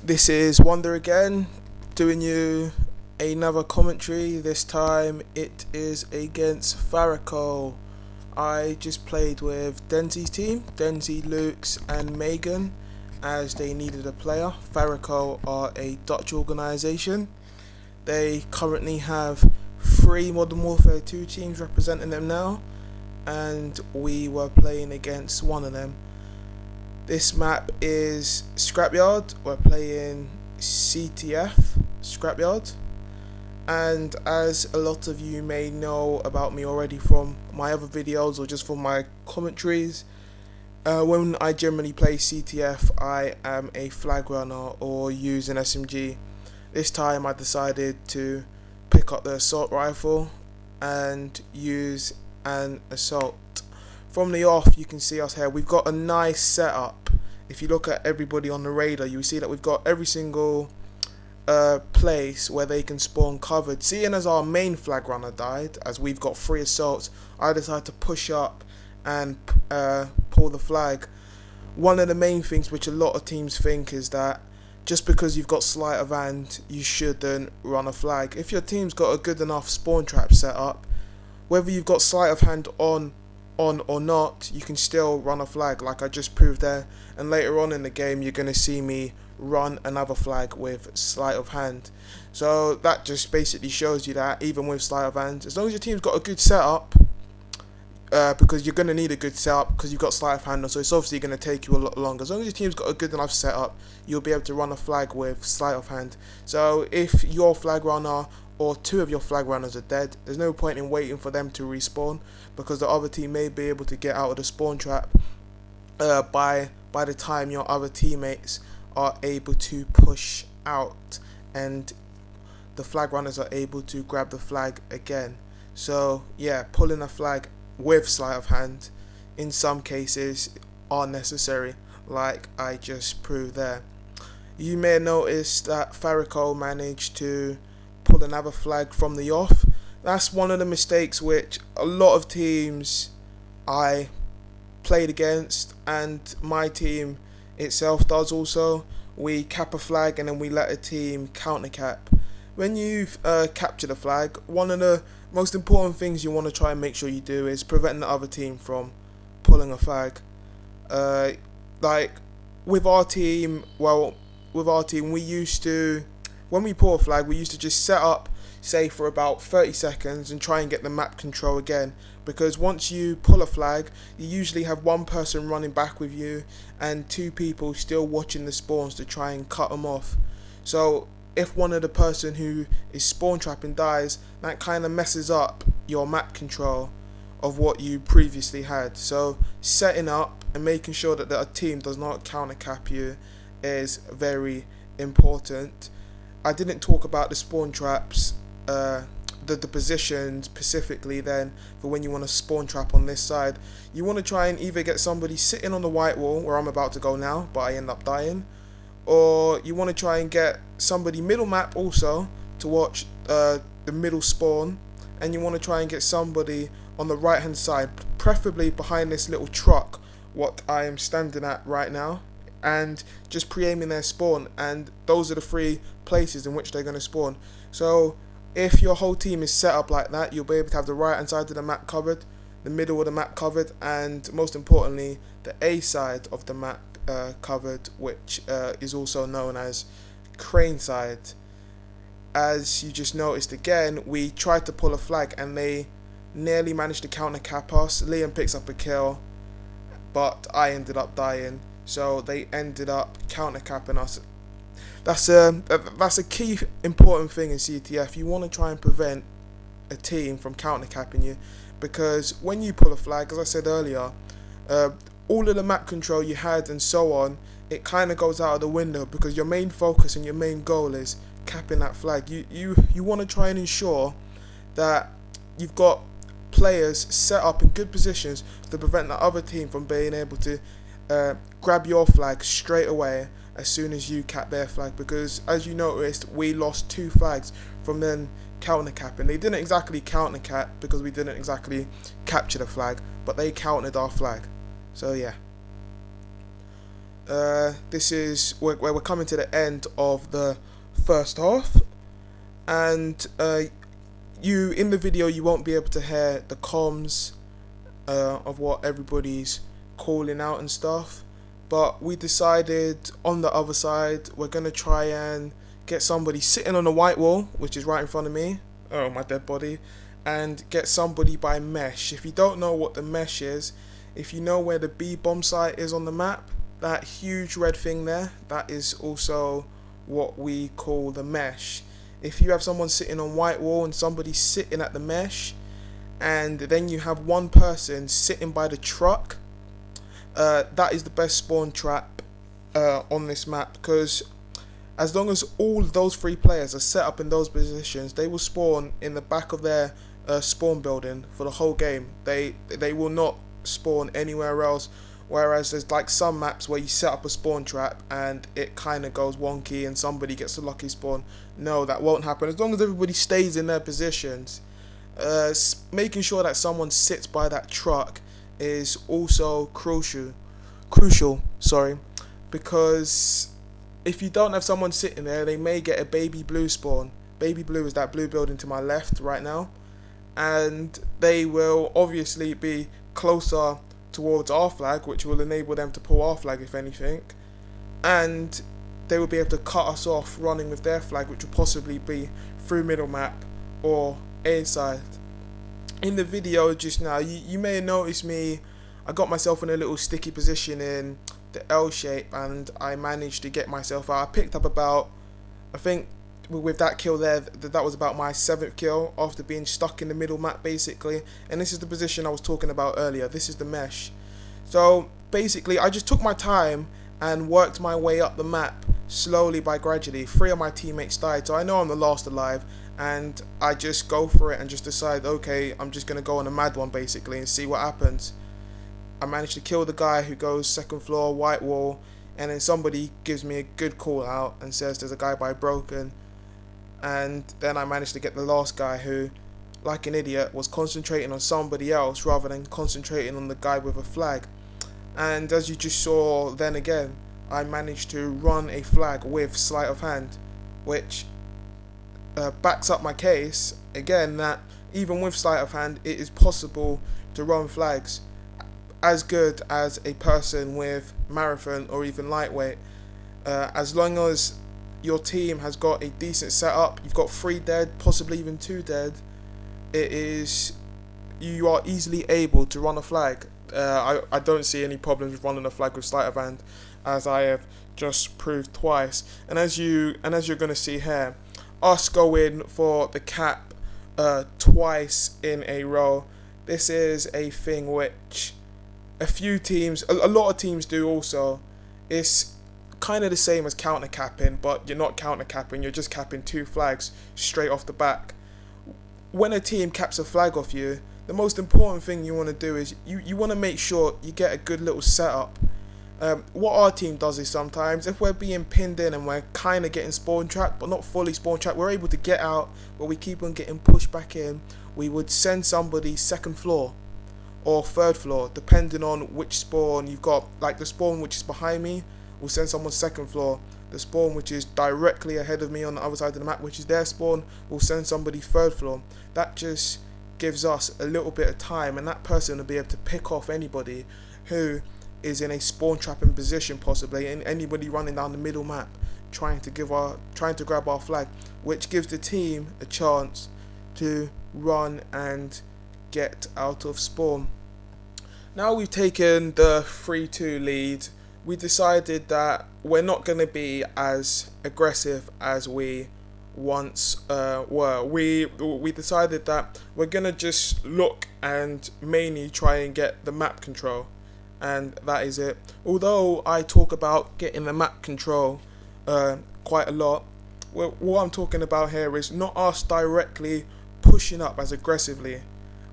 This is Wonder again, doing you another commentary. This time it is against Fariko. I just played with Denzi's team, Denzi, Lukes and Megan, as they needed a player. Fariko are a Dutch organisation. They currently have 3 Modern Warfare 2 teams representing them now, and we were playing against one of them. This map is Scrapyard. We're playing CTF, Scrapyard. And as a lot of you may know about me already from my other videos or just from my commentaries, when I generally play CTF, I am a flag runner or use an SMG. This time I decided to pick up the assault rifle and use an assault. From the off, you can see us here. We've got a nice setup. If you look at everybody on the radar, you see that we've got every single place where they can spawn covered. Seeing as our main flag runner died, as we've got 3 assaults, I decided to push up and pull the flag. One of the main things which a lot of teams think is that just because you've got sleight of hand, you shouldn't run a flag. If your team's got a good enough spawn trap set up, whether you've got sleight of hand on or not, you can still run a flag, like I just proved there. And later on in the game, you're going to see me run another flag with sleight of hand. So that just basically shows you that even with sleight of hand, as long as your team's got a good setup, because you're going to need a good setup because you've got sleight of hand, so it's obviously going to take you a lot longer. As long as your team's got a good enough setup, you'll be able to run a flag with sleight of hand. So if your flag runner or 2 of your flag runners are dead, there's no point in waiting for them to respawn, because the other team may be able to get out of the spawn trap by the time your other teammates are able to push out and the flag runners are able to grab the flag again. So yeah, pulling a flag with sleight of hand in some cases are necessary, like I just proved there. You may have noticed that Fariko managed to pull another flag from the off. That's one of the mistakes which a lot of teams I played against, and my team itself does also. We cap a flag and then we let a team counter cap. When you've captured a flag, one of the most important things you want to try and make sure you do is prevent the other team from pulling a flag. Like with our team, we used to, when we pull a flag, we used to just set up, say, for about 30 seconds and try and get the map control again. Because once you pull a flag, you usually have 1 person running back with you and 2 people still watching the spawns to try and cut them off. So if one of the person who is spawn trapping dies, that kind of messes up your map control of what you previously had. So setting up and making sure that a team does not counter cap you is very important. I didn't talk about the spawn traps, the position specifically then for when you want to spawn trap on this side. You want to try and either get somebody sitting on the white wall where I'm about to go now, but I end up dying, or you want to try and get somebody middle map also to watch the middle spawn, and you want to try and get somebody on the right hand side, preferably behind this little truck what I am standing at right now, and just pre-aiming their spawn. And those are the 3 places in which they're going to spawn. So if your whole team is set up like that, you'll be able to have the right hand side of the map covered, the middle of the map covered, and most importantly the A side of the map covered, which is also known as crane side. As you just noticed again, we tried to pull a flag and they nearly managed to counter cap us. Liam picks up a kill, but I ended up dying, so they ended up counter capping us. That's a key important thing in CTF. You want to try and prevent a team from counter capping you, because when you pull a flag, as I said earlier, all of the map control you had and so on, it kind of goes out of the window, because your main focus and your main goal is capping that flag. You want to try and ensure that you've got players set up in good positions to prevent the other team from being able to grab your flag straight away as soon as you cap their flag. Because as you noticed, we lost 2 flags from them counter capping. They didn't exactly counter cap because we didn't exactly capture the flag, but they countered our flag. So yeah. This is where we're coming to the end of the first half, and you in the video you won't be able to hear the comms of what everybody's calling out and stuff, but we decided on the other side we're gonna try and get somebody sitting on the white wall, which is right in front of me, oh my dead body, and get somebody by mesh. If you don't know what the mesh is, if you know where the B bomb site is on the map, that huge red thing there, that is also what we call the mesh. If you have someone sitting on white wall and somebody sitting at the mesh, and then you have one person sitting by the truck, that is the best spawn trap on this map, because as long as all those three players are set up in those positions, they will spawn in the back of their spawn building for the whole game. They will not spawn anywhere else. Whereas there's like some maps where you set up a spawn trap and it kind of goes wonky and somebody gets a lucky spawn. No, that won't happen as long as everybody stays in their positions. Making sure that someone sits by that truck is also crucial, because if you don't have someone sitting there, they may get a baby blue spawn. Baby blue is that blue building to my left right now, and they will obviously be closer towards our flag, which will enable them to pull our flag if anything, and they will be able to cut us off running with their flag, which will possibly be through middle map or A side. In the video just now, you may have noticed me, I got myself in a little sticky position in the L shape and I managed to get myself out. I picked up about, I think with that kill there, that was about my 7th kill after being stuck in the middle map basically, and this is the position I was talking about earlier. This is the mesh. So basically I just took my time and worked my way up the map slowly by gradually. 3 of my teammates died, so I know I'm the last alive, and I just go for it and just decide, okay, I'm just gonna go on a mad one basically and see what happens. I managed to kill the guy who goes 2nd floor white wall, and then somebody gives me a good call out and says there's a guy by broken. And then I managed to get the last guy who, like an idiot, was concentrating on somebody else rather than concentrating on the guy with a flag. And as you just saw then again, I managed to run a flag with sleight of hand, which backs up my case again that even with sleight of hand it is possible to run flags as good as a person with marathon or even lightweight, as long as your team has got a decent setup. You've got 3 dead, possibly even 2 dead. You are easily able to run a flag. I don't see any problems with running a flag with sleight of hand, as I have just proved twice. And as you're going to see here, us going for the cap twice in a row. This is a thing which a few teams, a lot of teams do also. It's kind of the same as counter capping, but you're not counter capping, you're just capping 2 flags straight off the back. When a team caps a flag off you, the most important thing you want to do is you want to make sure you get a good little setup. What our team does is sometimes, if we're being pinned in and we're kind of getting spawn trapped, but not fully spawn trapped, we're able to get out, but we keep on getting pushed back in. We would send somebody 2nd floor or 3rd floor, depending on which spawn you've got. Like the spawn which is behind me, we'll send someone 2nd floor. The spawn which is directly ahead of me on the other side of the map, which is their spawn, we'll send somebody 3rd floor. That just gives us a little bit of time, and that person will be able to pick off anybody who is in a spawn trapping position, possibly, and anybody running down the middle map trying to grab our flag, which gives the team a chance to run and get out of spawn. Now we've taken the 3-2 lead, we decided that we're not going to be as aggressive as we once were. We decided that we're going to just look and mainly try and get the map control, and that is it. Although I talk about getting the map control quite a lot, what I'm talking about here is not us directly pushing up as aggressively.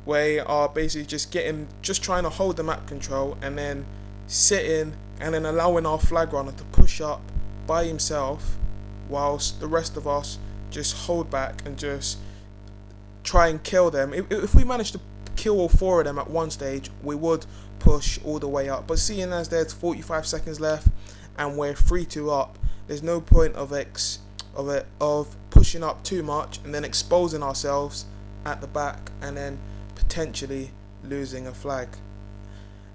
We are basically just trying to hold the map control and then sitting and then allowing our flag runner to push up by himself whilst the rest of us just hold back and just try and kill them. If we manage to kill all 4 of them at one stage, we would push all the way up, but seeing as there's 45 seconds left and we're 3-2 up, there's no point of pushing up too much and then exposing ourselves at the back and then potentially losing a flag.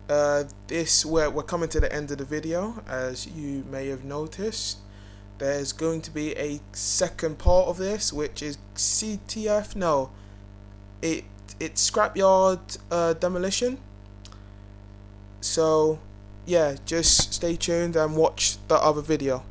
We're coming to the end of the video, as you may have noticed. There's going to be a second part of this, which is CTF. No, it's Scrapyard demolition. So yeah, just stay tuned and watch the other video.